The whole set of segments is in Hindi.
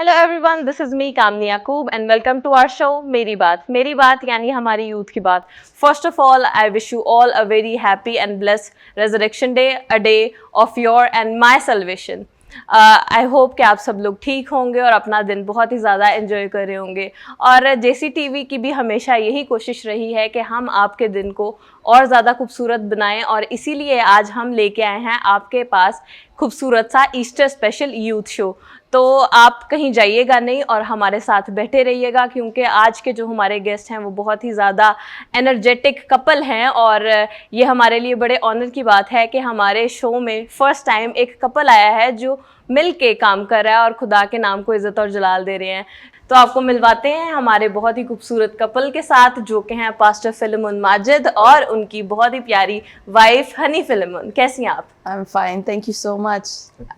Hello everyone, this is me Kamni Yakub and welcome to our show मेरी बात यानी हमारी यूथ की बात। First of all I wish you all a very happy and blessed resurrection day, a day of your and my salvation. I hope कि आप सब लोग ठीक होंगे और अपना दिन बहुत ही ज़्यादा एंजॉय कर रहे होंगे। और जेसी टीवी की भी हमेशा यही कोशिश रही है कि हम आपके दिन को और ज़्यादा खूबसूरत बनाएं, और इसीलिए आज हम लेके आए हैं आपके पास खूबसूरत सा ईस्टर स्पेशल यूथ शो। तो आप कहीं जाइएगा नहीं और हमारे साथ बैठे रहिएगा, क्योंकि आज के जो हमारे गेस्ट हैं वो बहुत ही ज़्यादा एनर्जेटिक कपल हैं। और ये हमारे लिए बड़े ऑनर की बात है कि हमारे शो में फ़र्स्ट टाइम एक कपल आया है जो मिल के काम कर रहा है और खुदा के नाम को इज़्ज़त और जलाल दे रहे हैं। तो आपको मिलवाते हैं हमारे बहुत ही खूबसूरत कपल के साथ, जो कि हैं पास्टर फिलिमोन माजिद और उनकी बहुत ही प्यारी वाइफ हनी फिलिमोन। कैसी हैं आप? I'm fine. Thank you so much.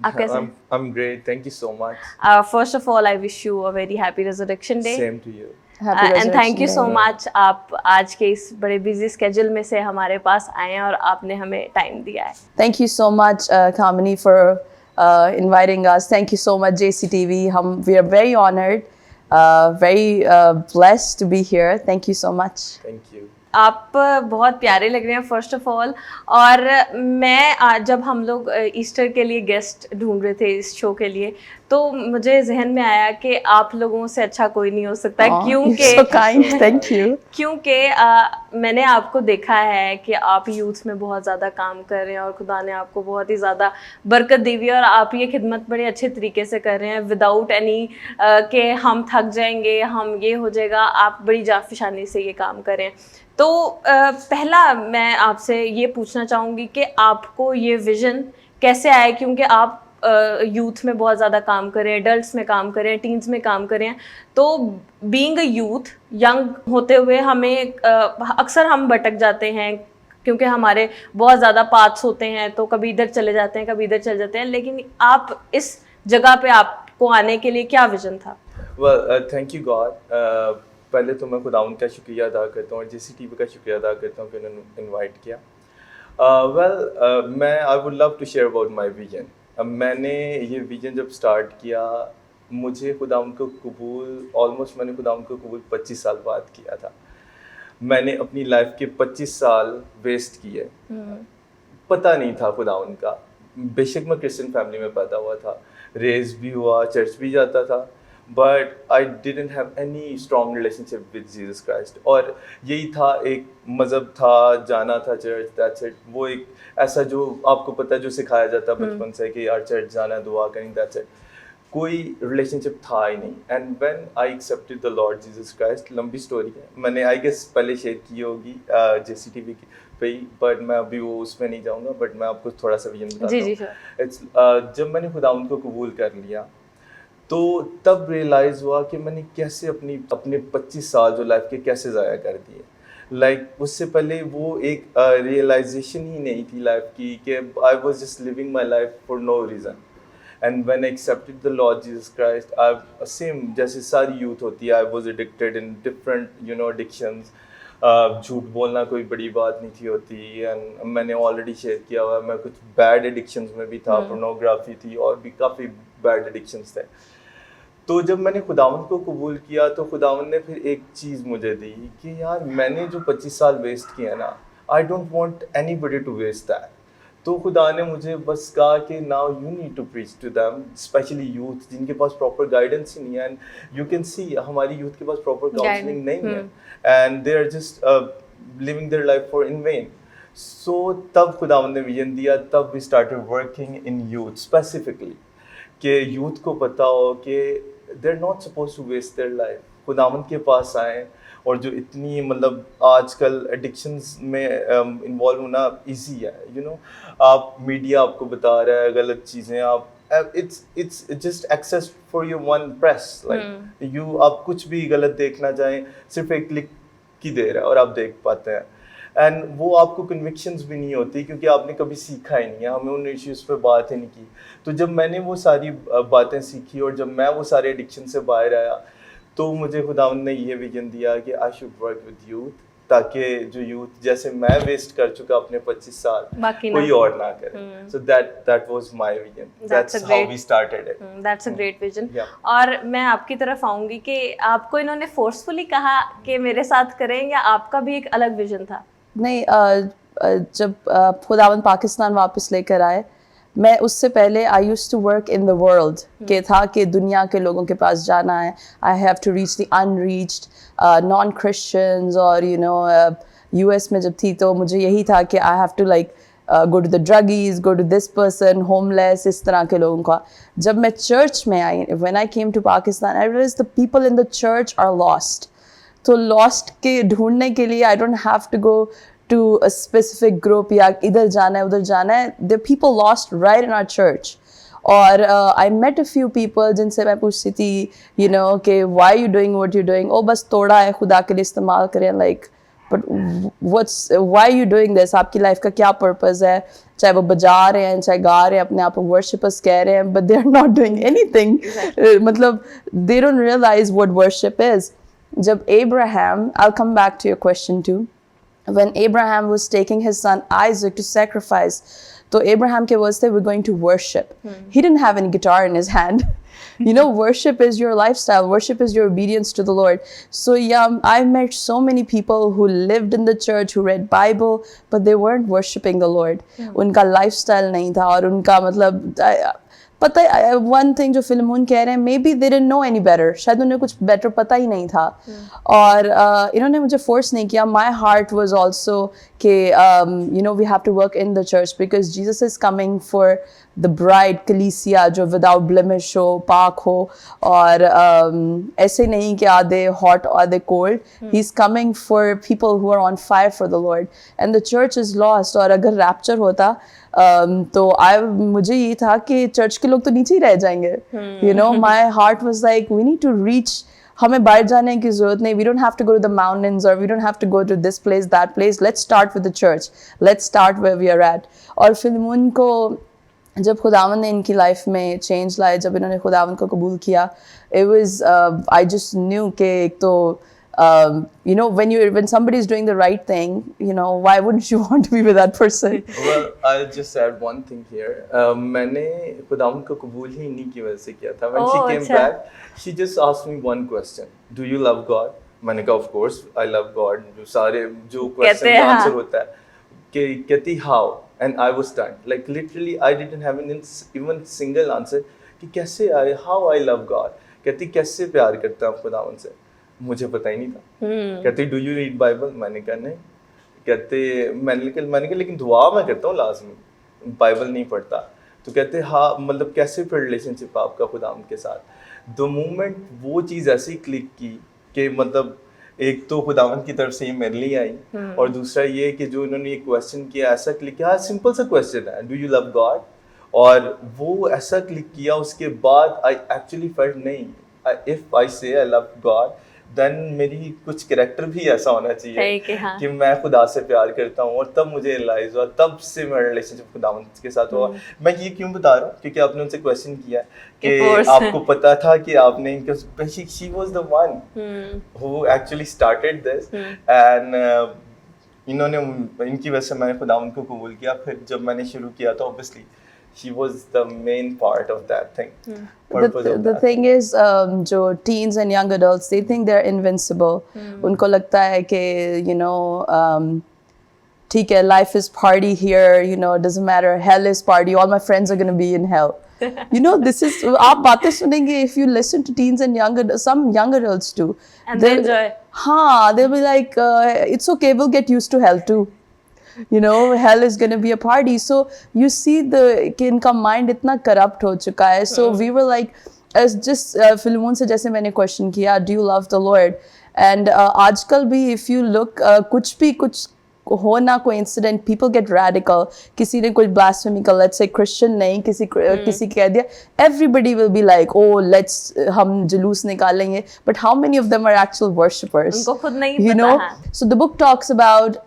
आप कैसे हैं? I'm great. Thank you so much. First of all I wish you a very happy resurrection day Same to you. Happy and thank you Resurrection so Day. Much, आप आज के इस बड़े बिजी स्केड्यूल में से हमारे पास आए हैं और आपने हमें टाइम दिया है। Thank you so much, Kamini, for inviting us. Thank you so much, JCTV. We are very honored, very blessed to be here. Thank you so much. Thank you. आप बहुत प्यारे लग रहे हैं फर्स्ट ऑफ ऑल। और मैं जब हम लोग ईस्टर के लिए गेस्ट ढूंढ रहे थे इस शो के लिए, तो मुझे जहन में आया कि आप लोगों से अच्छा कोई नहीं हो सकता, Aw, क्योंकि you're so kind. Thank you. क्योंकि मैंने आपको देखा है कि आप यूथ में बहुत ज़्यादा काम कर रहे हैं और खुदा ने आपको बहुत ही ज़्यादा बरकत दी हुई है, और आप ये खिदमत बड़े अच्छे तरीके से कर रहे हैं विदाउट एनी कि हम थक जाएंगे, हम ये हो जाएगा। आप बड़ी जाफिशानी से ये काम करें। तो पहला मैं आपसे ये पूछना चाहूँगी कि आपको ये विज़न कैसे आया, क्योंकि आप यूथ में बहुत ज़्यादा काम करें, एडल्ट्स में काम करें, टीन्स में काम करें। तो बीइंग अ यूथ, यंग होते हुए हमें अक्सर हम भटक जाते हैं, क्योंकि हमारे बहुत ज़्यादा पाथ्स होते हैं, तो कभी इधर चले जाते हैं, कभी इधर चले जाते हैं। लेकिन आप इस जगह पे आपको आने के लिए क्या विज़न था? Well, thank you God. पहले तो मैं खुदावंद का शुक्रिया अदा करता हूँ और JCTV का शुक्रिया अदा करता हूँ कि उन्होंने इनवाइट किया। मैं I would love to share about my vision. अब मैंने ये विजन जब स्टार्ट किया, मुझे खुदावंद को मैंने खुदावंद को कबूल 25 साल बाद किया था। मैंने अपनी लाइफ के 25 साल वेस्ट किए। पता नहीं था खुदावंद का। बेशक मैं क्रिश्चियन फैमिली में पैदा हुआ था, रेज भी हुआ, चर्च भी जाता था, but I didn't have any strong relationship with Jesus Christ. और यही था, एक मज़हब था, जाना था चर्च, दैट्स इट। वो एक ऐसा जो आपको पता है जो सिखाया जाता है बचपन से कि यार चर्च जाना, दुआ करनी, दैट्स इट। कोई रिलेशनशिप था ही नहीं। And when I accepted the Lord Jesus Christ, लंबी स्टोरी है, मैंने आई गेस पहले शेयर की होगी JCTV की पे ही, बट मैं अभी वो उसमें नहीं जाऊँगा। बट मैं आपको थोड़ा सा विजन बताता हूँ। इट्स जब मैंने खुदावंद को कबूल कर लिया, तो तब रियलाइज़ हुआ कि मैंने कैसे अपने 25 साल जो लाइफ के कैसे ज़ाया कर दिए। उससे पहले वो एक रियलाइजेशन ही नहीं थी लाइफ की, कि I was just living my life for no reason. And when I accepted the Lord Jesus Christ, I same जैसे सारी यूथ होती है, I was addicted in different addictions. झूठ बोलना कोई बड़ी बात नहीं थी होती। एंड मैंने ऑलरेडी शेयर किया हुआ, मैं कुछ बैड एडिक्शंस में भी था, पोर्नोग्राफी थी और भी काफ़ी बैड एडिक्शंस थे। तो जब मैंने खुदावंद को कबूल किया, तो खुदावंद ने फिर एक चीज़ मुझे दी कि यार मैंने जो 25 साल वेस्ट किया ना, I don't want anybody to waste that. तो खुदा ने मुझे बस कहा कि now you need to preach to them, specially youth जिनके पास प्रॉपर गाइडेंस ही नहीं है। एंड यू कैन सी हमारी यूथ के पास प्रॉपर काउंसलिंग नहीं है, and they are just living their life for in vain. So तब खुदावंद ने विजन दिया, तब we started working in youth specifically, कि यूथ को पता हो कि they are not suppose to waste their life. खुदावंद के पास आए, और जो इतनी मतलब आजकल एडिक्शंस में इन्वॉल्व होना इजी है, आप मीडिया आपको बता रहा है गलत चीज़ें, आप it's just access for your one press, like आप कुछ भी गलत देखना चाहें, सिर्फ एक क्लिक की देर है और आप देख पाते हैं। एंड वो आपको कन्विक्शंस भी नहीं होती, क्योंकि आपने कभी सीखा ही नहीं है, हमें उन इश्यूज़ पे बात ही नहीं की। तो जब मैंने वो सारी बातें सीखी और जब मैं वो सारे एडिक्शन से बाहर आया, तो मुझे खुदावंद ने ये विजन दिया कि I should work with youth ताकि जो यूथ जैसे मैं वेस्ट कर चुका अपने 25 साल बाकी ना कोई और ना करे. So that was my vision. That's a That's how great- we started it. That's a great vision. Yeah. और मैं आपकी तरफ आऊंगी कि आपको इन्होंने फोर्सफुली कहा कि मेरे साथ करें या आपका भी एक अलग विजन था? नहीं, जब खुदावंद पाकिस्तान वापस लेकर आए, मैं उससे पहले I used to work in the world के था कि दुनिया के लोगों के पास जाना है. I have to reach the unreached, non Christians. और यूएस में जब थी तो मुझे यही था कि I have to like go to the druggies, go to this person, homeless, इस तरह के लोगों का. जब मैं चर्च में आई, when I came to Pakistan, I realize the people in the church are lost. तो लॉस्ट के ढूंढने के लिए I don't have to go to a specific group या इधर जाना है उधर जाना है. The people lost right in our church. और I met a few people जिनसे मैं पूछती थी कि why are you doing what you're doing? बस तोड़ा है खुदा के लिए इस्तेमाल करें. Like but why are you doing this? आपकी लाइफ का क्या पर्पस है? चाहे वो बजा रहे हैं, चाहे गा रहे हैं, अपने आप को वर्शिपर्स कह रहे हैं, but they are not doing anything. मतलब they don't realize what worship is. जब Abraham, I'll come back to your question too. When Abraham was taking his son Isaac to sacrifice, so Abraham ke words, we're going to worship. He didn't have any guitar in his hand. Worship is your lifestyle. Worship is your obedience to the Lord. So yeah, I met so many people who lived in the church, who read Bible, but they weren't worshiping the Lord. Unka lifestyle nahi tha, aur unka matlab, पता है वन थिंग जो फिल्मून कह रहे हैं, may be they didn't know any better, शायद उन्हें कुछ बेटर पता ही नहीं था. और इन्होंने मुझे फोर्स नहीं किया. माई हार्ट वॉज ऑल्सो कि we have to work in the church because Jesus is coming for the bride कलीसिया जो विदाउट ब्लेमिश हो, पाक हो, और ऐसे नहीं कि आधे हॉट आधे cold. He is coming for people who are on fire for the lord and the church is lost. और अगर रैप्चर होता तो मुझे ये था कि चर्च के लोग तो नीचे ही रह जाएंगे. My heart was like we need to reach. हमें बाहर जाने की जरूरत नहीं. We don't have to go to the mountains और we don't have to go to this place that place. Let's start with the church. Let's start where we are at. और फिल्मून को जब खुदावंद ने इनकी लाइफ में चेंज लाए, जब इन्होंने खुदावंद को कबूल किया, it was I just new कि एक तो when somebody is doing the right thing, why wouldn't you want to be with that person? Well, I'll just add one thing here. मैंने खुदावंद को कबूल ही इन्हीं की वजह से किया था. When she came back, she just asked me one question. Do you love God? मैंने कहा of course I love God. जो question का आंसर होता है कि कहती how, and I was stunned. Like literally I didn't have even single answer कि कैसे how I love God. कहती कैसे प्यार करता हूँ खुदावंद से. मुझे पता ही नहीं था. कहते डू यू रीड बाइबल? मैंने कहा नहीं. कहते मैंने कहा लेकिन दुआ मैं करता हूँ लाजमी, बाइबल नहीं पढ़ता. तो कहते हाँ मतलब कैसे फिर रिलेशनशिप आपका खुदावंद के साथ. द मोमेंट वो चीज़ ऐसे ही क्लिक की कि मतलब एक तो खुदावंद की तरफ से ही मेरे लिए आई, और दूसरा ये कि जो इन्होंने ये क्वेश्चन किया ऐसा क्लिक किया, सिंपल सा क्वेश्चन है, डू यू लव गॉड. और वो ऐसा क्लिक किया, उसके बाद आई एक्चुअली फेल्ट नहीं, इफ आई से आई लव गॉड देन मेरी कुछ कैरेक्टर भी ऐसा होना चाहिए कि मैं खुदा से प्यार करता हूँ. और तब मुझे रियलाइज हुआ, तब से मेरा रिलेशनशिप खुदावंद के साथ हुआ. मैं ये क्यों बता रहा हूँ क्योंकि आपने उनसे क्वेश्चन किया कि आपको पता था कि आपने इनके she was the one who actually started this, and इन्होंने इनकी वजह से मैंने खुदावंद को कबूल किया. फिर जब मैंने शुरू किया तो obviously she was the main part of that thing. The thing is, जो teens and young adults, they think they're invincible. उनको लगता है कि ठीक है, life is party here, it doesn't matter, hell is party, all my friends are going to be in hell. This is, आप बातें सुनेंगे, if you listen to teens and some young adults too. And they enjoy. हाँ, they'll be like, it's okay, we'll get used to hell too. Hell is going to be a party. So you see कि इनका mind इतना corrupt हो चुका है. So we were like, as just फिल्मों से जैसे मैंने question किया, do you love the Lord? And आजकल भी if you look, कुछ हो ना कोई incident, people get radical. किसी ने कोई blasphemy का, let's say Christian नहीं, किसी कह दिया, everybody will be like, oh let's हम जुलूस निकालेंगे. But how many of them are actual worshippers? उनको खुद नहीं पता है. So the book talks about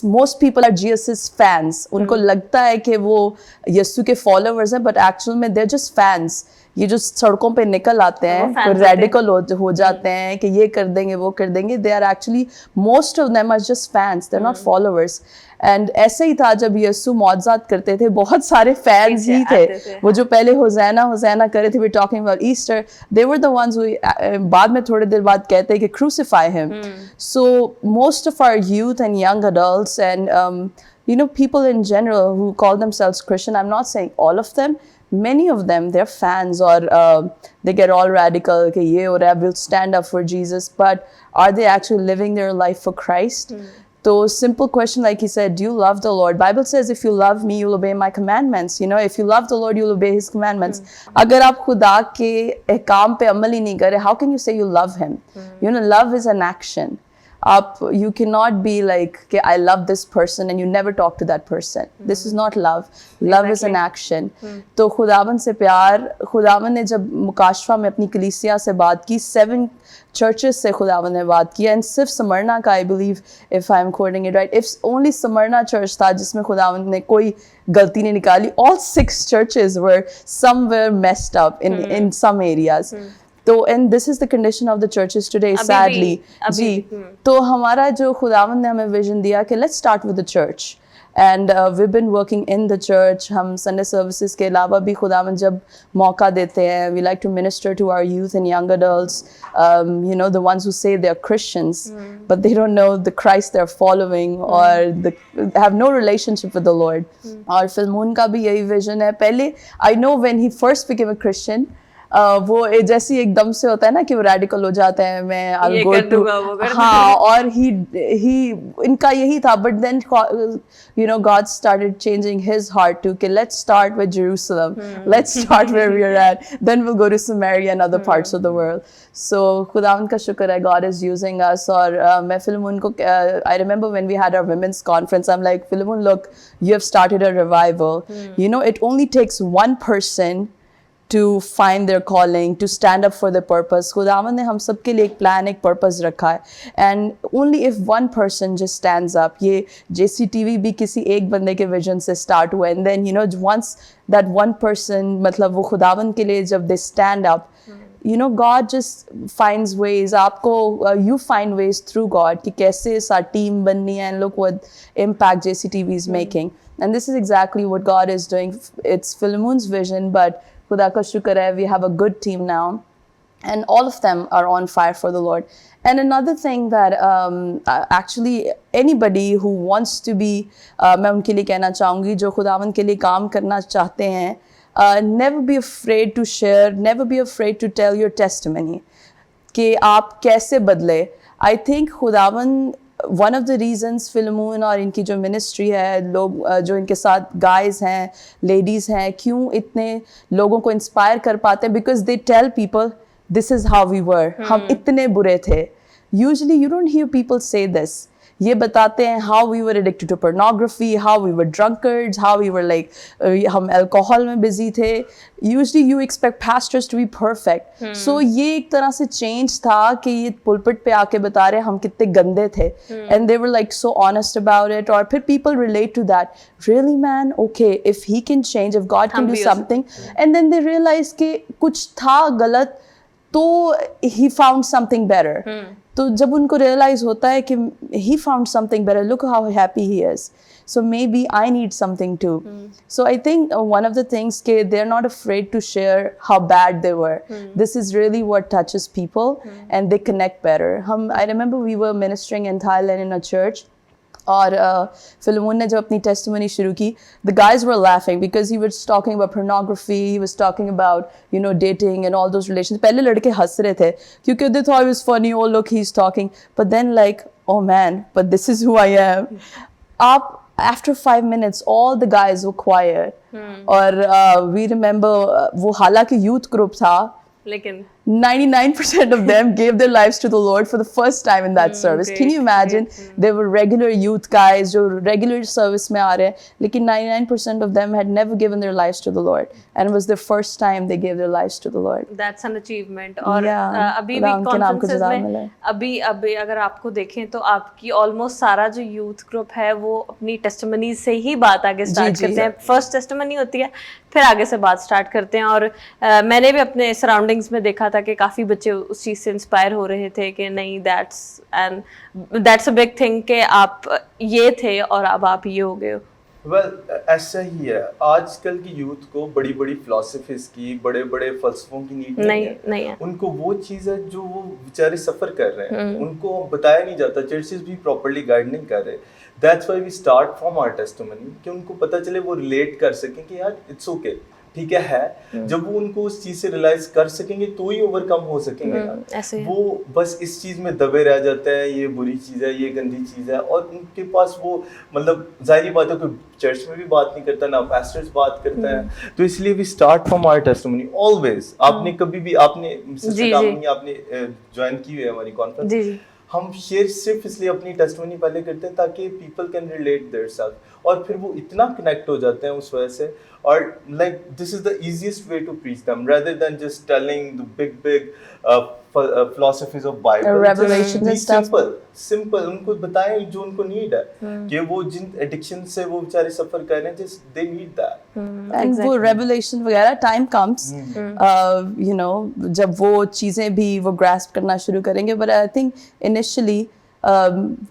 most people are Jesus fans. उनको लगता है कि वो यीशु के followers हैं, but actually में they're just fans. ये जो सड़कों पे निकल आते हैं, fans कोई होते हैं। radical हो जाते हैं कि ये कर देंगे वो कर देंगे, they are actually, most of them are just fans, they're not followers. And ऐसे ही था जब यीशु मौजज़ात करते थे, बहुत सारे fans पीछे ही आते थे थे, वो जो पहले होज़ैना कर रहे थे, we're talking about Easter, they were the ones who बाद में थोड़ी देर बाद कहते हैं कि crucify him. So most of our youth and young adults and you know, people in general who call themselves Christian, I'm not saying all of them, many of them, they're fans or they get all radical, okay, ye or I will stand up for Jesus, but are they actually living their life for Christ? So simple question, like he said, do you love the Lord? Bible says if you love me, you'll obey my commandments. You know, if you love the Lord, you'll obey his commandments. अगर आप खुदा के अहकाम पे अमल ही नहीं करे, how can you say you love him? You know, love is an action. You cannot be like, okay, I love this person and you never talk to that person. This is not love. Love is an action. तो खुदावन से प्यार, खुदावन ने जब मुकाशफा में अपनी कलीसिया से बात की, 7 churches से खुदावन ने बात की, and सिर्फ समरना का, I believe, if I'm quoting it right, if only Smyrna church था जिसमें खुदावन ने कोई गलती नहीं निकाली, all 6 churches were somewhere messed up in some areas. तो and this is the condition of the churches today, sadly. जी, तो हमारा जो खुदावन ने हमें विजन दिया कि let's start with the church. And we've been working in the church. हम Sunday services के अलावा भी खुदावन जब मौका देते हैं, we like to minister to our youth and young adults, you know, the ones who say they're Christians, but they don't know the Christ they're following or have no relationship with the Lord. और फिल्मून का भी यही विजन है. पहले, I know when he first became a Christian, वो जैसे ही एकदम से होता है ना कि वो रेडिकल हो जाते हैं, मैं I'll go to, हाँ, और he इनका यही था, but then you know God started changing his heart to, okay, let's start with Jerusalem, let's start where we are at, then we'll go to Samaria and other parts of the world. So खुदावन का शुक्र है, God is using us. और मैं फिल्मून को, I remember when we had our women's conference, I'm like, Philemon, look, you have started a revival. You know, it only takes one person to find their calling, to stand up for their purpose. खुदावन ने हम सबके लिए एक प्लान, एक पर्पस रखा है, and only if one person just stands up. ये JCTV भी किसी एक बंदे के विजन से स्टार्ट हुआ, and then you know once that one person, मतलब वो खुदावन के लिए जब they stand up, you know, God just finds ways. आपको you find ways through God कि कैसे सा team बननी है, and look what impact JCTV is making. And this is exactly what God is doing. It's Philemon's vision, but खुदा का शुक्र है, we have a good team now, and all of them are on fire for the Lord. And another thing that actually anybody who wants to be, मैं उनके लिए कहना चाहूँगी जो खुदावन के लिए काम करना चाहते हैं, never be afraid to share, never be afraid to tell your testimony, कि आप कैसे बदले. I think खुदावन, one of the reasons फिल्मून और इनकी जो मिनिस्ट्री है, लोग जो इनके साथ गाइज हैं, लेडीज़ हैं, क्यों इतने लोगों को इंस्पायर कर पाते हैं, because they tell people this is how we were, हम इतने बुरे थे. Usually you don't hear people say this. ये बताते हैं how we were addicted to pornography, how we were drunkards, how we were like हम alcohol में busy थे. Usually you expect pastors to be perfect. So ये एक तरह से change था कि ये pulpit पे आके बता रहे हम कितने गंदे थे, and they were like so honest about it. और फिर people relate to that. Really man, okay, if he can change, if God can do something, and then they realize कि कुछ था गलत, तो he found something better. तो जब उनको realize होता है कि he found something better, look how happy he is. So maybe I need something too. So I think one of the things कि they're not afraid to share how bad they were. This is really what touches people, and they connect better. I remember we were ministering in Thailand in a church. और फिल्मून ने जब अपनी टेस्टिमनी शुरू की, the guys were laughing because he was talking about pornography, he was talking about, you know, dating and all those relations. पहले लड़के हंस रहे थे क्योंकि they thought it was funny, oh look he's talking, but then like, oh man, but this is who I am. After 5 minutes all the guys were quiet. और we remember वो हालांकि youth group था, 99% of them gave their lives to the Lord for the first time in that service. Can you imagine? They were regular youth guys जो regular service में आ रहे हैं, लेकिन 99% of them had never given their lives to the Lord, and it was their first time they gave their lives to the Lord. That's an achievement. और Yeah, अभी भी खुदा उनके नाम को conferences जज़ा में मिले। अभी अगर आपको देखें तो आपकी ऑलमोस्ट सारा जो यूथ ग्रुप है वो अपनी टेस्टिमनी से ही बात आगे स्टार्ट जी। करते हैं। फर्स्ट टेस्टिमनी होती है, फिर आगे से बात स्टार्ट करते हैं। और मैंने भी अपने सराउंडिंग्स में देखा था कि काफ़ी बच्चे उस चीज़ से इंस्पायर हो रहे थे कि नहीं, दैट्स अ बिग थिंग कि आप ये थे और अब आप ये हो गए हो। ऐसा ही है। आजकल की यूथ को बड़ी बड़ी फिलोसफीज की, बड़े बड़े फलसफों की नीड नहीं है। उनको वो चीज़ है जो वो बेचारे सफ़र कर रहे हैं, उनको बताया नहीं जाता। चर्चेस भी प्रॉपर्ली गाइड नहीं कर रहे। That's why we start from our testimony, कि उनको पता चले, वो रिलेट कर सकें कि यार इट्स ओके, ठीक है। जब वो उनको उस चीज से रियलाइज कर सकेंगे तो ही ओवरकम हो सकेंगे ना। वो बस इस चीज में दबे रह जाते हैं, ये बुरी चीज है, ये गंदी चीज है, और उनके पास वो मतलब जाहिर बात है कोई चर्च में भी बात नहीं करता, ना पास्टर्स बात करते हैं। तो इसलिए we start from our testimony always. आपने कभी भी आपने ज्वाइन की हुई है हमारी कॉन्फ्रेंस, हम शेयर सिर्फ इसलिए अपनी टेस्टिमनी पहले करते हैं ताकि people can relate their self, और फिर वो इतना कनेक्ट हो जाते हैं उस वजह से। और like this is the easiest way to preach them rather than just telling the big philosophies of Bible, revelations and stuff. simple उनको बताएं जो उनको नीड है, कि वो जिन एडिक्शन से वो बेचारे सफर कर रहे हैं, just they need that. And वो revelation वगैरह time comes, you know, जब वो चीजें भी वो grasp करना शुरू करेंगे। But I think initially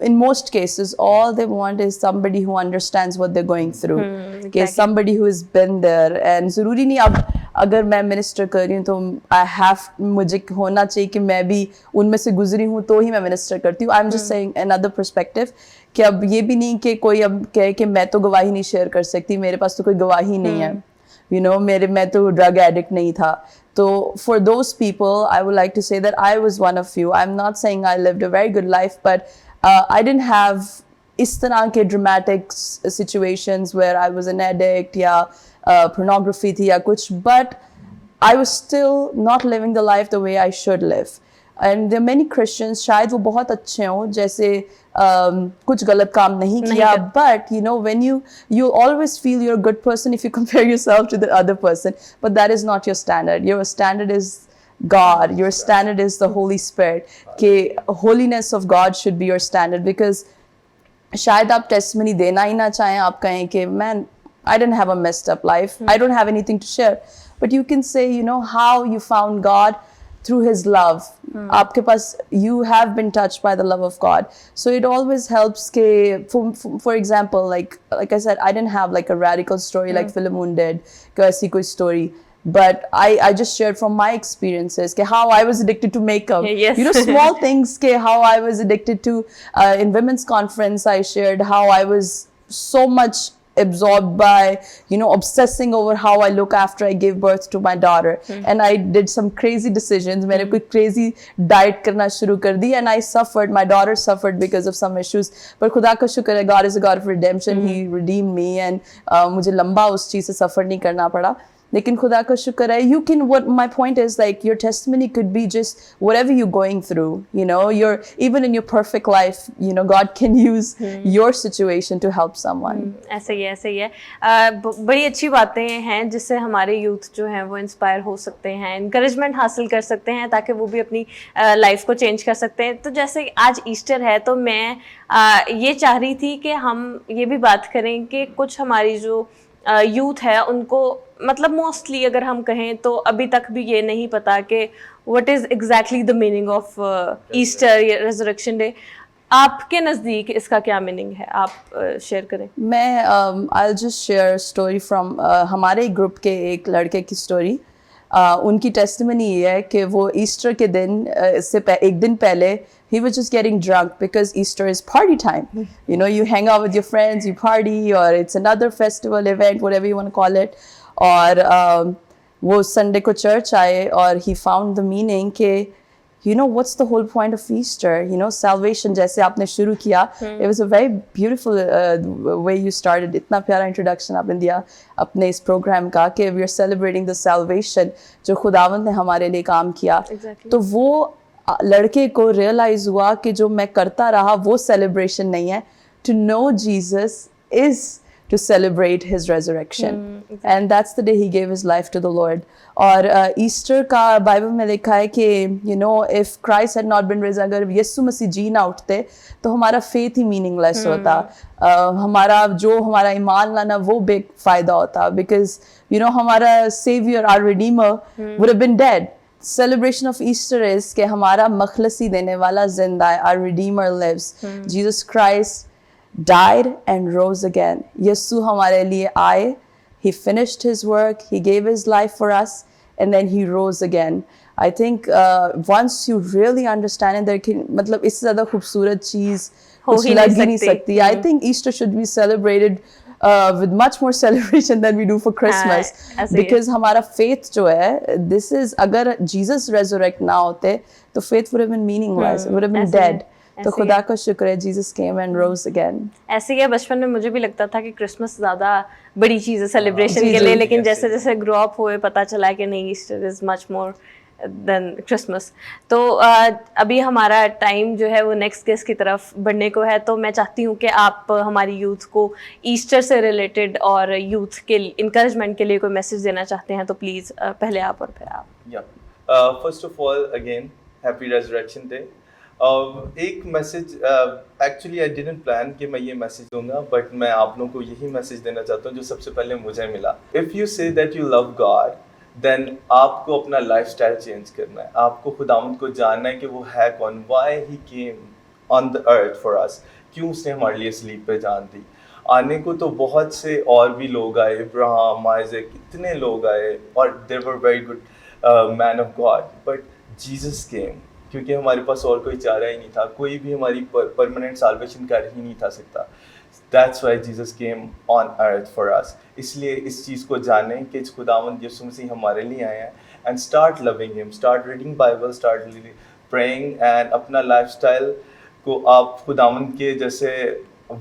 in most cases all they want is somebody who understands what they're going through, exactly. Somebody who has been there, and जरूरी नहीं अब अगर मैं मिनिस्टर कर रही हूँ तो मुझे होना चाहिए कि मैं भी उनमें से गुजरी हूँ तो ही मैं मिनिस्टर करती हूँ। I am just saying another perspective कि अब ये भी नहीं कि कोई अब कहे कि मैं तो गवाही नहीं शेयर कर सकती, मेरे पास तो कोई गवाही नहीं है, you know, मैं तो ड्रग एडिक्ट नहीं था। तो for those people I would like to say that I was one of you. I'm not saying I lived a very good life, but I didn't have इस तरह के dramatic situations where I was an addict या pornography थी या कुछ, but I was still not living the life the way I should live. And there are many Christians, शायद वो बहुत अच्छे हों, जैसे कुछ गलत काम नहीं किया, but you know, when you always feel you're a good person if you compare yourself to the other person, but that is not your standard. Your standard is God. Your standard is the Holy Spirit. कि holiness of God should be your standard, because शायद आप testimony देना ही ना चाहें, आप कहें कि man, I didn't have a messed up life. I don't have anything to share. But you can say, you know, how you found God through His love. आपके पास, you have been touched by the love of God. So it always helps के, for example, like I said, I didn't have like a radical story like Philemon did, कि ऐसी कोई story. But I just shared from my experiences के how I was addicted to makeup. Yes. You know, small things के how I was addicted to, in women's conference I shared how I was so much absorbed by, you know, obsessing over how I look after I gave birth to my daughter. And I did some crazy decisions. मैंने कोई crazy diet करना शुरू कर दी, and I suffered. My daughter suffered because of some issues. पर खुदा का शुक्र है, God is a God of redemption. He redeemed me, and मुझे लंबा उस चीज़ से suffer नहीं करना पड़ा। लेकिन खुदा का शुक्र है, you can, what my point is, like your testimony could be just whatever you're going through, you know, even in your perfect life, you know, God can use your situation to help someone. ऐसे ही है। बड़ी अच्छी बातें हैं जिससे हमारे यूथ जो हैं वो इंस्पायर हो सकते हैं, इंकरेजमेंट हासिल कर सकते हैं, ताकि वो भी अपनी लाइफ को चेंज कर सकते हैं। तो जैसे आज ईस्टर है, तो मैं ये चाह रही थी कि हम ये भी बात करें कि कुछ हमारी जो यूथ है उनको, मतलब मोस्टली अगर हम कहें तो अभी तक भी ये नहीं पता कि what is exactly the meaning of Easter या रेजरेक्शन डे। आपके नज़दीक इसका क्या मीनिंग है, आप शेयर करें। मैं I just share story from हमारे ग्रुप के एक लड़के की स्टोरी। उनकी टेस्टिमनी ये है कि वो ईस्टर के दिन से एक दिन पहले he was just getting drunk because Easter is party time. You know, you hang out with your friends, you party, or it's another festival event, whatever you want to call it. और वो संडे को चर्च आए और he found the meaning कि you know, what's the whole point of Easter? You know, salvation, जैसे आपने शुरू किया, it was a very beautiful way you started. इतना प्यारा introduction आपने दिया अपने इस program का कि we are celebrating the salvation जो खुदावंद ने हमारे लिए काम किया. Exactly. तो वो लड़के को realize हुआ कि जो मैं करता रहा वो celebration नहीं है. To know Jesus is to celebrate his resurrection. exactly. And that's the day he gave his life to the Lord. और ईस्टर का बाइबल में लिखा है कि you know, if Christ had not been risen, अगर यीशु मसीह जी ना उठते तो हमारा faith ही meaningless होता. हमारा हमारा ईमान लाना वो बेफायदा होता, because you know हमारा savior, our redeemer would have been dead. Celebration of Easter is कि हमारा मखलसी देने वाला जिंदा है. Our redeemer lives. Jesus Christ died and rose again. यीशु हमारे लिए आए. He finished his work. He gave his life for us, and then he rose again. I think once you really understand it, there can मतलब इससे ज़्यादा खूबसूरत चीज़ हो कुछ ही लग नहीं ही नहीं सकती. सकती. I think Easter should be celebrated with much more celebration than we do for Christmas, ऐसे ही है. because हमारा faith जो है, this is, अगर Jesus resurrect ना होते तो faith would have been meaningless. It would have been ऐसे ही है. dead. तो ऐसे ही खुदा है. का शुक्र है, Jesus came and rose again. ऐसे ही है. बचपन में मुझे भी लगता था कि क्रिसमस ज़्यादा बड़ी चीज़ है सेलिब्रेशन जी, के जी. लिए, लेकिन Yes, जैसे yes. जैसे ग्रो अप हुए पता चला कि नहीं, Easter is much more than Christmas. तो अभी हमारा टाइम जो है वो नेक्स्ट गेस्ट की तरफ बढ़ने को है, तो मैं चाहती हूँ कि आप हमारी यूथ को ईस्टर से रिलेटेड और यूथ के इंकरेजमेंट के लिए कोई मैसेज देना चाहते हैं तो प्लीज़ पहले आप और फिर आप. Yeah. First of all, again, happy Resurrection Day. एक message, actually I didn't plan कि मैं ये मैसेज दूंगा, बट मैं आप लोगों को यही मैसेज देना चाहता हूँ जो सबसे पहले मुझे मिला. If you say that you love God, then आपको अपना लाइफस्टाइल चेंज करना है. आपको खुदावंद को जानना है कि वो है कौन, why he came on the earth for us, क्यों उसने हमारे लिए स्लीप पे जान दी. आने को तो बहुत से और भी लोग आए, इब्राहिम, आइजक, कितने लोग आए, और they were very good man of God, but Jesus came, क्योंकि हमारे पास और कोई चारा ही नहीं था. कोई भी हमारी परमानेंट साल्वेशन कर ही नहीं था सकता. That's why Jesus came on earth for us. इसलिए इस चीज़ को जानें कि खुदावंद यीशु मसीह हमारे लिए आए हैं, and start loving him, start reading Bible, start praying, and अपना लाइफस्टाइल को आप खुदावंद के जैसे,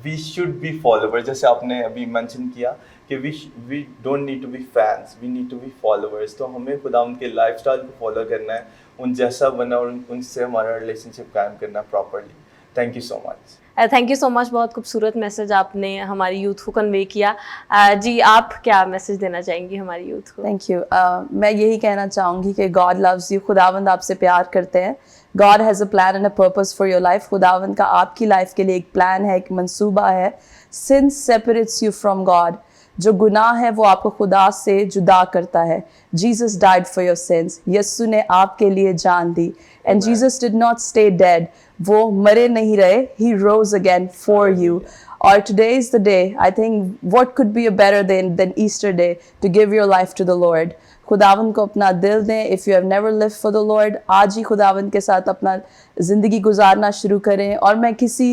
वी शुड बी फॉलोवर, जैसे आपने अभी मेंशन किया कि we don't need to be fans, we need to be followers. तो हमें खुदावंद के लाइफस्टाइल को फॉलो करना है, उन जैसा बनना, और उनसे हमारा रिलेशनशिप कायम करना properly. Thank you so much. Thank you so much. बहुत खूबसूरत मैसेज आपने हमारी यूथ को कन्वे किया. जी, आप क्या मैसेज देना चाहेंगी हमारी यूथ को? Thank you. मैं यही कहना चाहूँगी कि गॉड लव्स यू. खुदावंद आपसे प्यार करते हैं. God has a plan and a purpose for your life. खुदावंद का आपकी लाइफ के लिए एक प्लान है, एक मंसूबा है. सिन सेपरेट्स यू फ्रॉम गॉड. जो गुनाह है वो आपको खुदा से जुदा करता है. Jesus died for your sins. यीशु ने आपके लिए जान दी. And Jesus did not stay dead. वो मरे नहीं रहे. He rose again for you. Or today is the day, I think, what could be a better than Easter day to give your life to the Lord. खुदावंद को अपना दिल दें. If you have never lived for the Lord, आज ही खुदावंद के साथ अपना ज़िंदगी गुजारना शुरू करें. और मैं किसी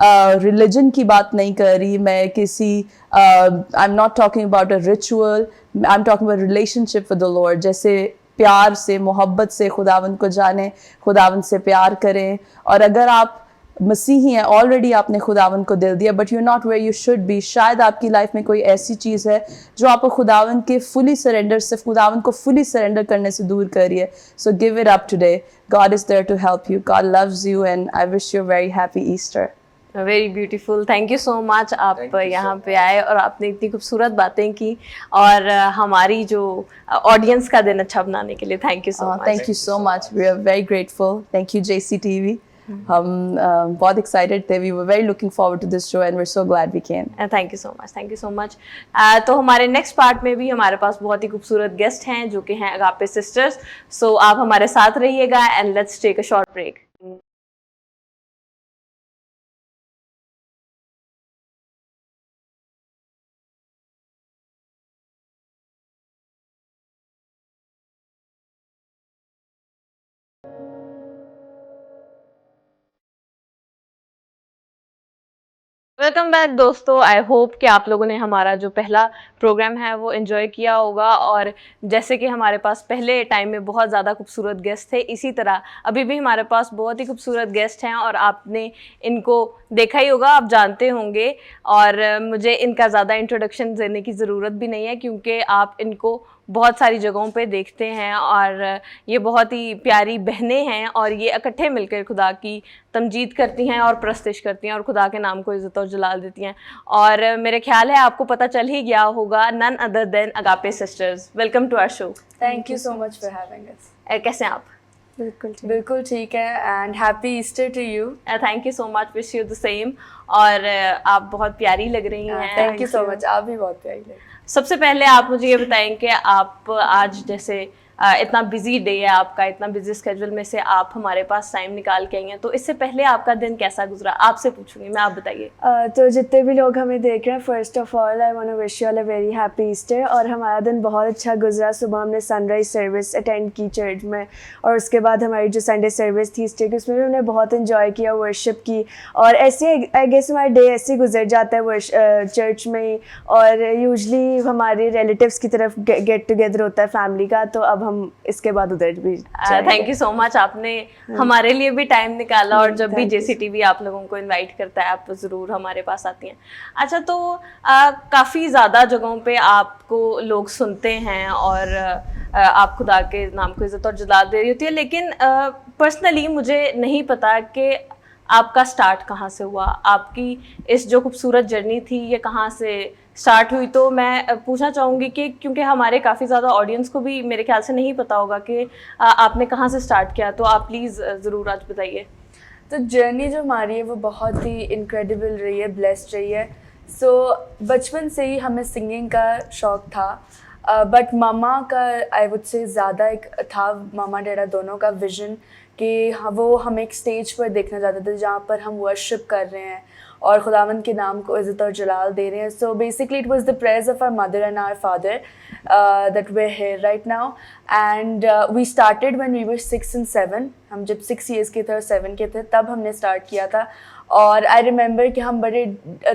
रिलीजन की बात नहीं कर रही, मैं किसी I'm not talking about a ritual, I'm talking about relationship with the Lord. जैसे प्यार से, मोहब्बत से खुदावंद को जानें, खुदावंद से प्यार करें. और अगर आप मसीही हैं, ऑलरेडी आपने खुदावंद को दिल दिया, but you not where you should be. शायद आपकी लाइफ में कोई ऐसी चीज़ है जो आपको खुदावंद के फुली सरेंडर, सिर्फ खुदावंद को फुली सरेंडर करने से दूर कर रही है. So give it up today. God is there to help you. God loves you, and I wish you a very happy Easter. Very beautiful. Thank you so much. आप Thank you so यहाँ पे much. आए और आपने इतनी खूबसूरत बातें की, और हमारी जो ऑडियंस का दिन अच्छा बनाने के लिए thank you so much. Thank you so much. We are very grateful. Thank you JCTV. हम बहुत एक्साइटेड थे. We were very looking forward to this show, and we are so glad we came. Thank you so much. Thank you so much. तो हमारे नेक्स्ट पार्ट में भी हमारे पास बहुत ही खूबसूरत गेस्ट हैं जो कि हैं अगापे सिस्टर्स. सो आप हमारे साथ रहिएगा, and let's take a short break. Welcome back दोस्तों। आई होप कि आप लोगों ने हमारा जो पहला प्रोग्राम है वो एंजॉय किया होगा, और जैसे कि हमारे पास पहले टाइम में बहुत ज़्यादा खूबसूरत गेस्ट थे, इसी तरह अभी भी हमारे पास बहुत ही खूबसूरत गेस्ट हैं और आपने इनको देखा ही होगा, आप जानते होंगे। और मुझे इनका ज़्यादा इंट्रोडक्शन देने की ज़रूरत भी नहीं है, क्योंकि आप इनको बहुत सारी जगहों पे देखते हैं और ये बहुत ही प्यारी बहनें हैं और ये इकट्ठे मिलकर खुदा की तमजीद करती हैं और प्रस्तिश करती हैं और खुदा के नाम को इज़्ज़त और जलाल देती हैं। और मेरे ख्याल है आपको पता चल ही गया होगा, none other than Agape sisters. Welcome to our show. Thank you so much for having us. कैसे हैं आप? बिल्कुल ठीक है, and happy Easter to you. Thank you so much, wish you the same. और आप बहुत प्यारी लग रही हैं। थैंक यू सो मच, आप भी बहुत प्यारी लगी। सबसे पहले आप मुझे ये बताएं कि आप आज जैसे इतना बिजी डे है आपका, इतना बिजी स्केड्यूल में से आप हमारे पास टाइम निकाल के आई हैं, तो इससे पहले आपका दिन कैसा गुजरा आपसे पूछूंगी मैं, आप बताइए। तो जितने भी लोग हमें देख रहे हैं, first of all I want to wish you all a very happy Easter. और हमारा दिन बहुत अच्छा गुजरा। सुबह हमने सनराइज सर्विस अटेंड की चर्च में, और उसके बाद हमारी जो संडे सर्विस थी ईस्टर की, उसमें भी हमने बहुत इन्जॉय किया, वर्शिप की। और ऐसे आई गेस हमारा डे ऐसे गुजर जाता है चर्च में ही। और यूजली हमारे रिलेटिव्स की तरफ गेट टुगेदर होता है फैमिली का, तो अब हम इसके बाद उधर भी थैंक यू सो मच, आपने हमारे लिए भी टाइम निकाला, और जब भी JCTV आप लोगों को इनवाइट करता है आप ज़रूर हमारे पास आती हैं। अच्छा, तो काफ़ी ज़्यादा जगहों पे आपको लोग सुनते हैं और आप खुदा के नाम को इज़्ज़त और जलाल दे रही होती है, लेकिन पर्सनली मुझे नहीं पता कि आपका स्टार्ट कहाँ से हुआ, आपकी इस जो खूबसूरत जर्नी थी ये कहाँ से स्टार्ट हुई। तो मैं पूछना चाहूँगी कि क्योंकि हमारे काफ़ी ज़्यादा ऑडियंस को भी मेरे ख्याल से नहीं पता होगा कि आपने कहाँ से स्टार्ट किया, तो आप प्लीज़ ज़रूर आज बताइए। तो जर्नी जो हमारी है वो बहुत ही इनक्रेडिबल रही है, ब्लेस्ड रही है। सो बचपन से ही हमें सिंगिंग का शौक़ था, बट मामा का आई वुड से ज़्यादा एक था, मामा डैडा दोनों का विज़न कि वो हम एक स्टेज पर देखना चाहते थे जहाँ पर हम वर्शिप कर रहे हैं और खुदावंद के नाम को इज़्ज़त और जलाल दे रहे हैं। So basically it was the prayers of our mother and our father that we are here right now, and we started when we were 6 and 7। हम जब 6 years के थे और 7 के थे तब हमने स्टार्ट किया था। और आई रिमेंबर कि हम बड़े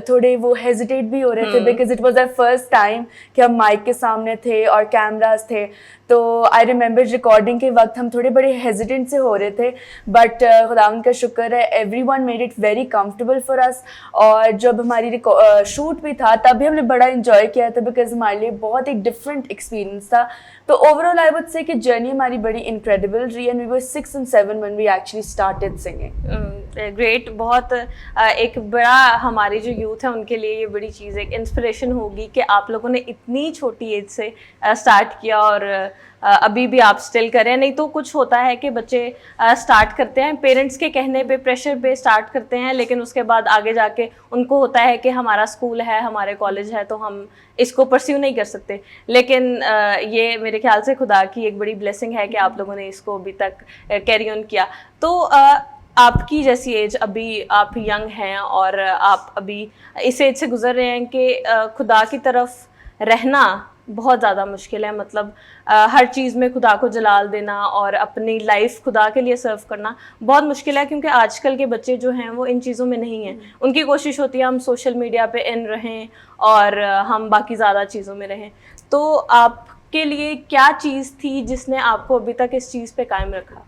थोड़े वो हेजिटेट भी हो रहे थे, because it was our first time कि हम माइक के सामने थे और कैमरास थे। तो आई रिमेंबर रिकॉर्डिंग के वक्त हम थोड़े बड़े हेजिटेंट से हो रहे थे, बट खुदावंद का शुक्र है everyone made it very comfortable for us. और जब हमारी शूट भी था तब भी हमने बड़ा इन्जॉय किया था, बिकॉज हमारे लिए बहुत एक डिफरेंट एक्सपीरियंस था। तो ओवरऑल आई वुड से कि जर्नी हमारी बड़ी इनक्रेडिबल रही, and we were 6 and 7 when we actually started singing. Great, बहुत एक बड़ा हमारी जो यूथ है उनके लिए ये बड़ी चीज़ एक इंस्पिरेशन होगी कि आप लोगों ने इतनी छोटी एज से स्टार्ट किया और अभी भी आप स्टिल करें। नहीं तो कुछ होता है कि बच्चे स्टार्ट करते हैं पेरेंट्स के कहने पे, प्रेशर पे स्टार्ट करते हैं, लेकिन उसके बाद आगे जाके उनको होता है कि हमारा स्कूल है, हमारे कॉलेज है, तो हम इसको परस्यू नहीं कर सकते। लेकिन ये मेरे ख्याल से खुदा की एक बड़ी ब्लेसिंग है कि आप लोगों ने इसको अभी तक कैरी ऑन किया। तो आपकी जैसी एज, अभी आप यंग हैं और आप अभी इस एज से गुजर रहे हैं कि खुदा की तरफ रहना बहुत ज़्यादा मुश्किल है, मतलब हर चीज़ में खुदा को जलाल देना और अपनी लाइफ खुदा के लिए सर्व करना बहुत मुश्किल है, क्योंकि आजकल के बच्चे जो हैं वो इन चीज़ों में नहीं हैं। उनकी कोशिश होती है हम सोशल मीडिया पे इन रहें और हम बाकी ज़्यादा चीज़ों में रहें। तो आपके लिए क्या चीज़ थी जिसने आपको अभी तक इस चीज़ पे कायम रखा?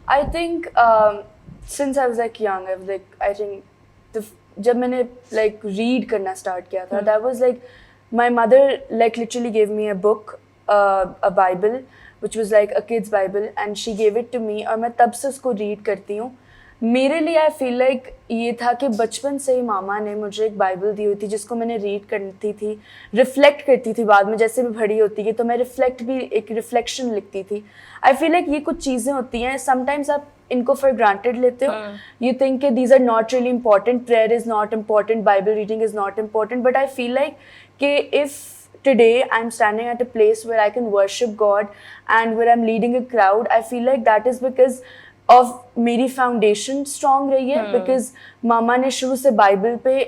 I think since I was like young, I was like, I think जब मैंने like read करना start किया था, that was like my mother like literally gave me a book, a Bible, which was like a kid's Bible, and she gave it to me, और मैं तब से उसको read करती हूँ। मेरे लिए आई फील लाइक ये था कि बचपन से ही मामा ने मुझे एक बाइबल दी हुई थी जिसको मैंने रीड करती थी, रिफ्लेक्ट करती थी। बाद में जैसे भी बड़ी होती है तो मैं रिफ्लेक्ट भी एक रिफ्लेक्शन लिखती थी। आई फील लाइक ये कुछ चीज़ें होती हैं, समटाइम्स आप इनको फॉर ग्रांटेड लेते हो, यू थिंक कि these are not really important, prayer is not important, Bible reading is not important, but I feel like कि if today I'm standing at a place where I can worship God and where I'm leading a crowd, I feel like that is because of मेरी फाउंडेशन स्ट्रॉन्ग रही है, बिकॉज मामा ने शुरू से बाइबल पे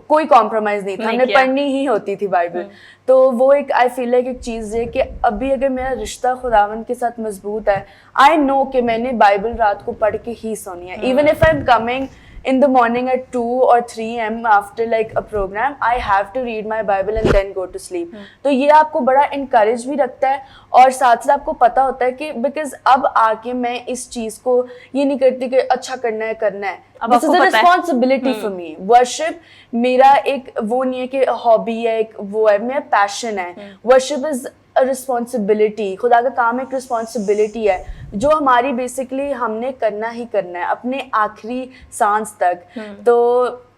कोई कॉम्प्रोमाइज़ नहीं था, हमने पढ़नी ही होती थी बाइबल। तो वो एक आई फील लाइक एक चीज़ है कि अभी अगर मेरा रिश्ता खुदावंद के साथ मजबूत है, आई नो कि मैंने बाइबल रात को पढ़ के ही सोनी है, even if I am coming in the morning at 2 or 3 a.m. after like a program, I have to read my Bible and then go to sleep. तो ये आपको बड़ा encourage भी रखता है और साथ साथ आपको पता होता है कि because अब आके मैं इस चीज़ को ये नहीं करती कि अच्छा करना है अब This is आपको a पता है। responsibility for me. Worship मेरा एक वो नहीं है कि hobby है, एक वो है, मेरा passion है. Worship is a responsibility. खुदा का काम एक responsibility है जो हमारी basically हमने करना ही करना है अपने आखिरी सांस तक. तो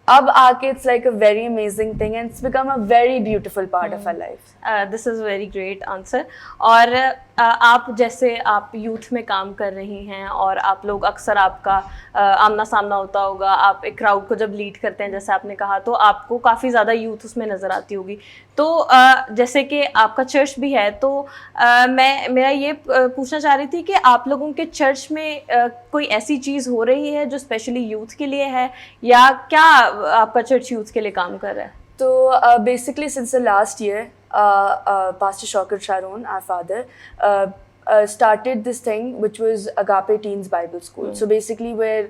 अब आके it's like a very amazing thing and it's become a very beautiful part of our life. This is very great answer. और आप जैसे आप यूथ में काम कर रही हैं और आप लोग अक्सर आपका आमना सामना होता होगा, आप एक क्राउड को जब लीड करते हैं जैसे आपने कहा, तो आपको काफ़ी ज़्यादा यूथ उसमें नज़र आती होगी. तो जैसे कि आपका चर्च भी है, तो मेरा ये पूछना चाह रही थी कि आप लोगों के चर्च में कोई ऐसी चीज़ हो रही है जो स्पेशली यूथ के लिए है, या क्या आपका चर्च यूथ के लिए काम कर रहा है? So basically, since the last year, Pastor Shaukat Sharon, our father, started this thing which was Agape Teens Bible School. So basically, we're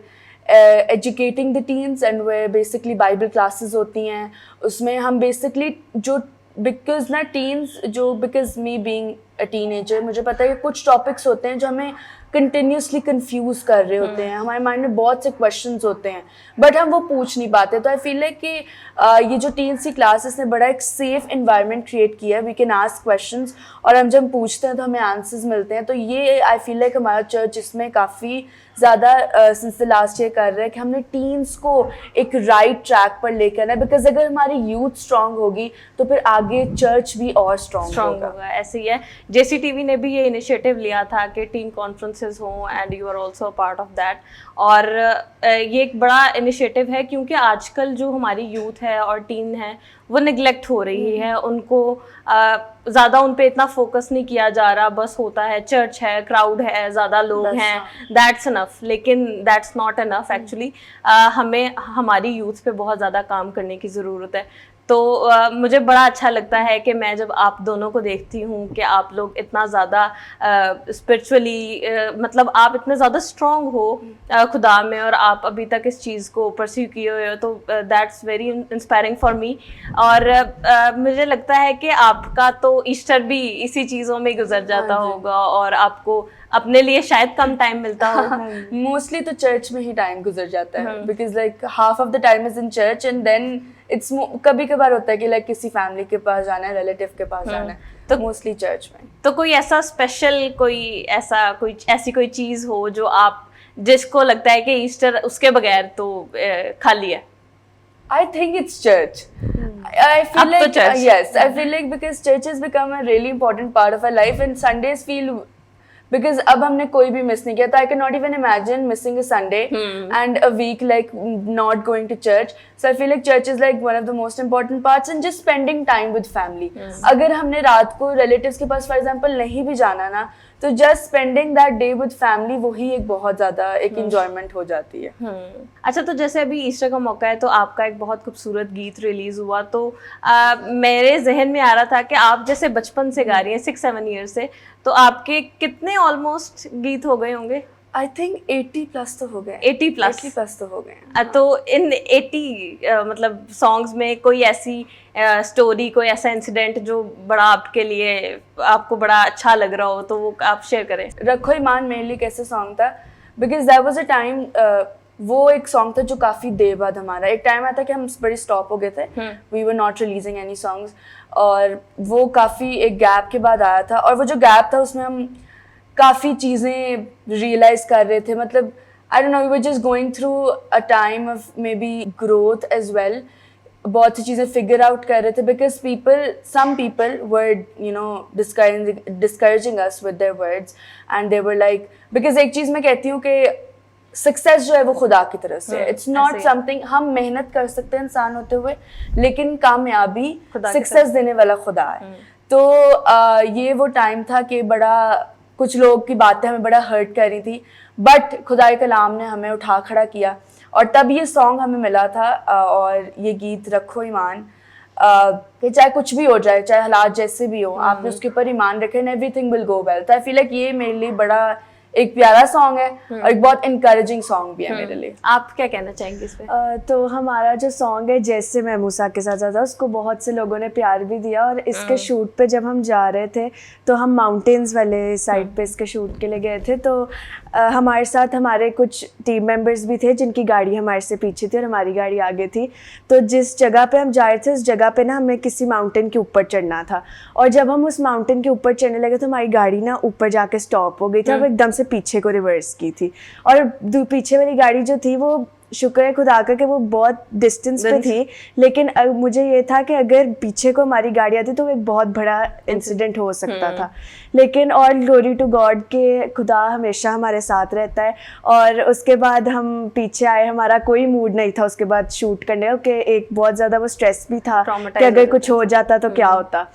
educating the teens and we're basically Bible classes होती हैं. उसमें हम basically जो because ना teens जो because me being a teenager, मुझे पता है कि कुछ topics होते हैं जो हमें कंटिन्यूसली कंफ्यूज कर रहे होते हैं, हमारे माइंड में बहुत से क्वेश्चंस होते हैं बट हम वो पूछ नहीं पाते. तो आई फील लाइक कि ये जो टीन्स की क्लासेस ने बड़ा एक सेफ इन्वायरमेंट क्रिएट किया है. वी कैन आस्क क्वेश्चंस और हम जब पूछते हैं तो हमें आंसर्स मिलते हैं. तो ये आई फील लाइक हमारा चर्च इसमें काफ़ी ज़्यादा सिंस द लास्ट ईयर कर रहा है कि हमने टीन्स को एक राइट ट्रैक पर लेकर आना है. बिकॉज अगर हमारी यूथ स्ट्रांग होगी तो फिर आगे चर्च भी और स्ट्रांग होगा. ऐसे ही है. JCTV ने भी ये इनिशिएटिव लिया था कि टीन कॉन्फ्रेंसेस हों and you are also part of that. और ये एक बड़ा इनिशिएटिव है क्योंकि आजकल जो हमारी यूथ है और टीन है वो निगलेक्ट हो रही है. उनको ज़्यादा उन पे इतना फोकस नहीं किया जा रहा. बस होता है चर्च है, क्राउड है, ज़्यादा लोग हैं, दैट्स इनफ. लेकिन दैट्स नॉट इनफ एक्चुअली. हमें हमारी यूथ पे बहुत ज़्यादा काम करने की ज़रूरत है. तो मुझे बड़ा अच्छा लगता है कि मैं जब आप दोनों को देखती हूँ कि आप लोग इतना ज़्यादा स्पिरिचुअली मतलब आप इतने ज़्यादा स्ट्रॉन्ग हो खुदा में और आप अभी तक इस चीज़ को परस्यू किए हुए हो. तो that's very inspiring for me. और मुझे लगता है कि आपका तो ईस्टर भी इसी चीज़ों में गुजर जाता होगा और आपको अपने लिए शायद कम टाइम मिलता हो. मोस्टली तो चर्च में ही टाइम गुजर जाता है because like half of the time is in church and then it's कभी कभार होता है कि लाइक किसी फैमिली के पास जाना है, रिलेटिव के पास जाना है, तो मोस्टली चर्च में. तो कोई ऐसा स्पेशल कोई ऐसी कोई चीज़ हो जो आप जिसको लगता है कि ईस्टर उसके बगैर तो खाली है? I think it's church. I feel like church. Yes, I feel like because church has become a really important part of our life and Sundays feel because अब हमने कोई भी मिस नहीं किया. तो I cannot even imagine missing a Sunday and a week like not going to church. So I feel like church is like one of the most important parts and just spending time with family. अगर हमने रात को relatives के पास for example नहीं भी जाना ना, तो just spending that day with family वही एक बहुत ज़्यादा एक enjoyment हो जाती है. अच्छा, तो जैसे अभी ईस्टर का मौका है तो आपका एक बहुत खूबसूरत गीत रिलीज हुआ. तो मेरे जहन में आ रहा था कि आप जैसे बचपन से गा रही हैं 6-7 ईयर से, तो आपके कितने ऑलमोस्ट गीत हो गए होंगे? I think 80 प्लस तो हो गए. 80 प्लस? 80 प्लस तो हो गए. तो इन 80 मतलब सॉन्ग्स में कोई ऐसी स्टोरी, कोई ऐसा इंसिडेंट जो बड़ा आपके लिए आपको बड़ा अच्छा लग रहा हो तो वो आप शेयर करें. रखो ईमान मेरे लिए कैसे सॉन्ग था because that was a time वो एक सॉन्ग था जो काफ़ी देर बाद हमारा एक टाइम आया था कि हम बड़े स्टॉप हो गए थे. We were not releasing any songs और वो काफ़ी एक गैप के बाद आया था. और वो जो गैप था उसमें हम काफ़ी चीज़ें रियलाइज़ कर रहे थे. मतलब I don't know, we were just going through a time of maybe growth as well. बहुत सी चीज़ें फिगर आउट कर रहे थे because some people were discouraging us with their words and they were like, because एक चीज़ मैं कहती हूँ कि सक्सेस जो है वो खुदा की तरफ से. इट्स नॉट समथिंग हम मेहनत कर सकते हैं इंसान होते हुए, लेकिन कामयाबी सक्सेस देने वाला खुदा है. तो ये वो टाइम था कि बड़ा कुछ लोग की बातें हमें बड़ा हर्ट कर रही थी बट खुदा के कलाम ने हमें उठा खड़ा किया और तब ये सॉन्ग हमें मिला था. और ये गीत रखो ईमान कि चाहे कुछ भी हो जाए, चाहे हालात जैसे भी हो, आपने उसके ऊपर ईमान रखे and everything will go well. तो आई फील लाइक ये मेरे लिए बड़ा एक प्यारा सॉन्ग है और एक बहुत इनकरेजिंग सॉन्ग भी है मेरे लिए। आप क्या कहना चाहेंगे इस पे? तो हमारा जो सॉन्ग है जैसे मैं मूसा के साथ था, उसको बहुत से लोगों ने प्यार भी दिया, और इसके शूट पे जब हम जा रहे थे तो हम माउंटेन्स वाले साइड पे इसके शूट के लिए गए थे। तो हमारे साथ हमारे कुछ टीम मेंबर्स भी थे जिनकी गाड़ी हमारे से पीछे थी और हमारी गाड़ी आगे थी। तो जिस जगह पे हम जा रहे थे उस जगह पे ना हमें किसी माउंटेन के ऊपर चढ़ना था, और जब हम उस माउंटेन के ऊपर चढ़ने लगे तो हमारी गाड़ी ना ऊपर जाके स्टॉप हो गई थी और वो एकदम से पीछे को रिवर्स की थी, और पीछे वाली गाड़ी जो थी वो शुक्र है खुदा का कि वो बहुत डिस्टेंस पे थी, लेकिन मुझे ये था कि अगर पीछे को हमारी गाड़ी आती तो वो एक बहुत बड़ा इंसिडेंट हो सकता था। लेकिन और ग्लोरी टू गॉड के खुदा हमेशा हमारे साथ रहता है। और उसके बाद हम पीछे आए, हमारा कोई मूड नहीं था उसके बाद शूट करने का, कि एक बहुत ज़्यादा वो स्ट्रेस भी था कि अगर कुछ हो जाता तो क्या होता।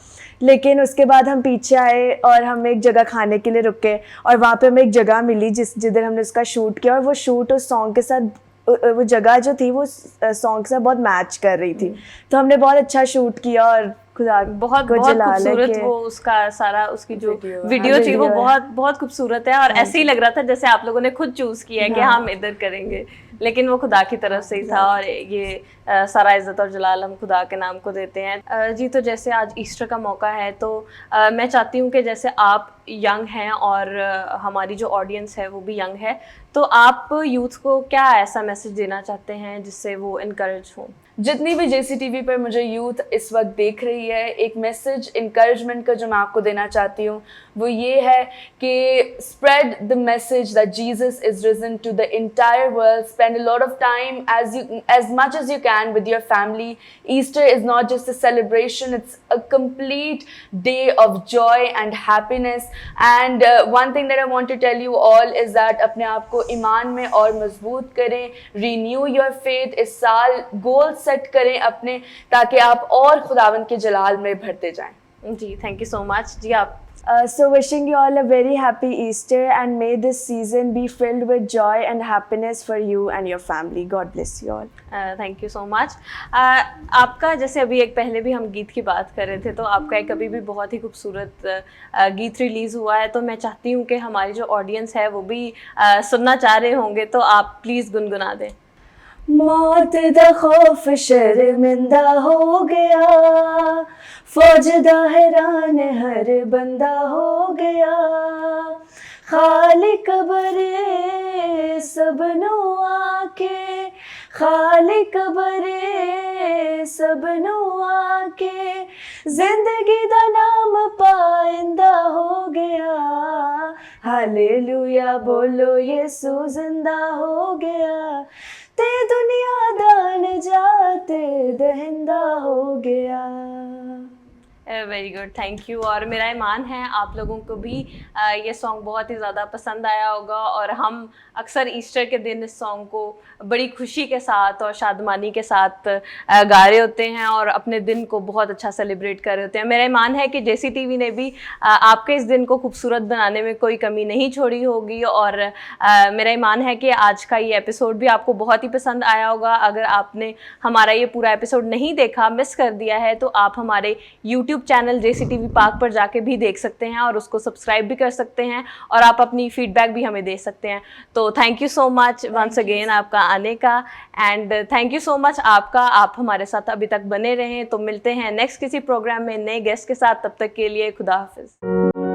लेकिन उसके बाद हम पीछे आए और हम एक जगह खाने के लिए रुके, और वहाँ पे हमें एक जगह मिली जिधर हमने उसका शूट किया, और वो शूट उस सॉन्ग के साथ, वो जगह जो थी वो सॉन्ग से बहुत मैच कर रही थी। तो हमने बहुत अच्छा शूट किया और खुदा बहुत खूबसूरत वो उसका सारा उसकी जो वीडियो थी वो बहुत खूबसूरत है, और ऐसे ही लग रहा था जैसे आप लोगों ने खुद चूज किया है कि हम इधर करेंगे, लेकिन वो खुदा की तरफ से ही था, और ये सारा इज्जत और जलाल हम खुदा के नाम को देते हैं। जी, तो जैसे आज ईस्टर का मौका है तो मैं चाहती हूँ कि जैसे आप यंग हैं और हमारी जो ऑडियंस है वो भी यंग है, तो आप यूथ को क्या ऐसा मैसेज देना चाहते हैं जिससे वो इनकरेज हों? जितनी भी JCTV पर मुझे यूथ इस वक्त देख रही है, एक मैसेज इंकरेजमेंट का जो मैं आपको देना चाहती हूँ वो ये है कि spread the message that Jesus is risen to the entire world, spend a lot of time as much as you can with your family. Easter is not just a celebration, it's a complete day of joy and happiness. And one thing that I want to tell you all is that अपने आप को ईमान में और मजबूत करें, renew your faith, इस साल गोल सेट करें अपने, ताकि आप और खुदावंद के जलाल में भरते जाएं। जी, थैंक यू सो मच। जी, आप? So wishing you all a very happy Easter, and may this season be filled with joy and happiness for you and your family. God bless you all. Thank you so much. आपका जैसे अभी एक पहले भी हम गीत की बात कर रहे थे, तो आपका एक अभी भी बहुत ही खूबसूरत गीत रिलीज़ हुआ है, तो मैं चाहती हूँ कि हमारी जो ऑडियंस है वो भी सुनना चाह रहे होंगे, तो आप प्लीज़ गुनगुना दें। मौत दा खौफ शर्मिंदा हो गया, फौज दा हैरान हर बंदा हो गया, खालिक बरे सबनों आके, खालिक बरे सबनों आके, जिंदगी दा नाम पाइंदा हो गया, हालेलुया बोलो यीशु जिंदा हो गया, ते दुनिया दान जाते दहिंदा हो गया। Very good, thank you. और मेरा ईमान है आप लोगों को भी ये सॉन्ग बहुत ही ज़्यादा पसंद आया होगा, और हम अक्सर ईस्टर के दिन इस सॉन्ग को बड़ी खुशी के साथ और शादमानी के साथ गा रहे होते हैं और अपने दिन को बहुत अच्छा सेलिब्रेट कर रहे होते हैं। मेरा ईमान है कि JCTV ने भी आपके इस दिन को खूबसूरत बनाने में कोई कमी नहीं छोड़ी होगी, और मेरा ईमान है कि आज का ये एपिसोड भी आपको बहुत ही पसंद आया होगा। अगर आपने हमारा ये पूरा एपिसोड नहीं देखा, मिस कर दिया है, तो आप हमारे YouTube चैनल JCTV पाक पर जाके भी देख सकते हैं और उसको सब्सक्राइब भी कर सकते हैं, और आप अपनी फीडबैक भी हमें दे सकते हैं। तो thank you so much once again आपका आने का, and thank you so much आपका, आप हमारे साथ अभी तक बने रहें। तो मिलते हैं नेक्स्ट किसी प्रोग्राम में नए गेस्ट के साथ, तब तक के लिए खुदा हाफिज़।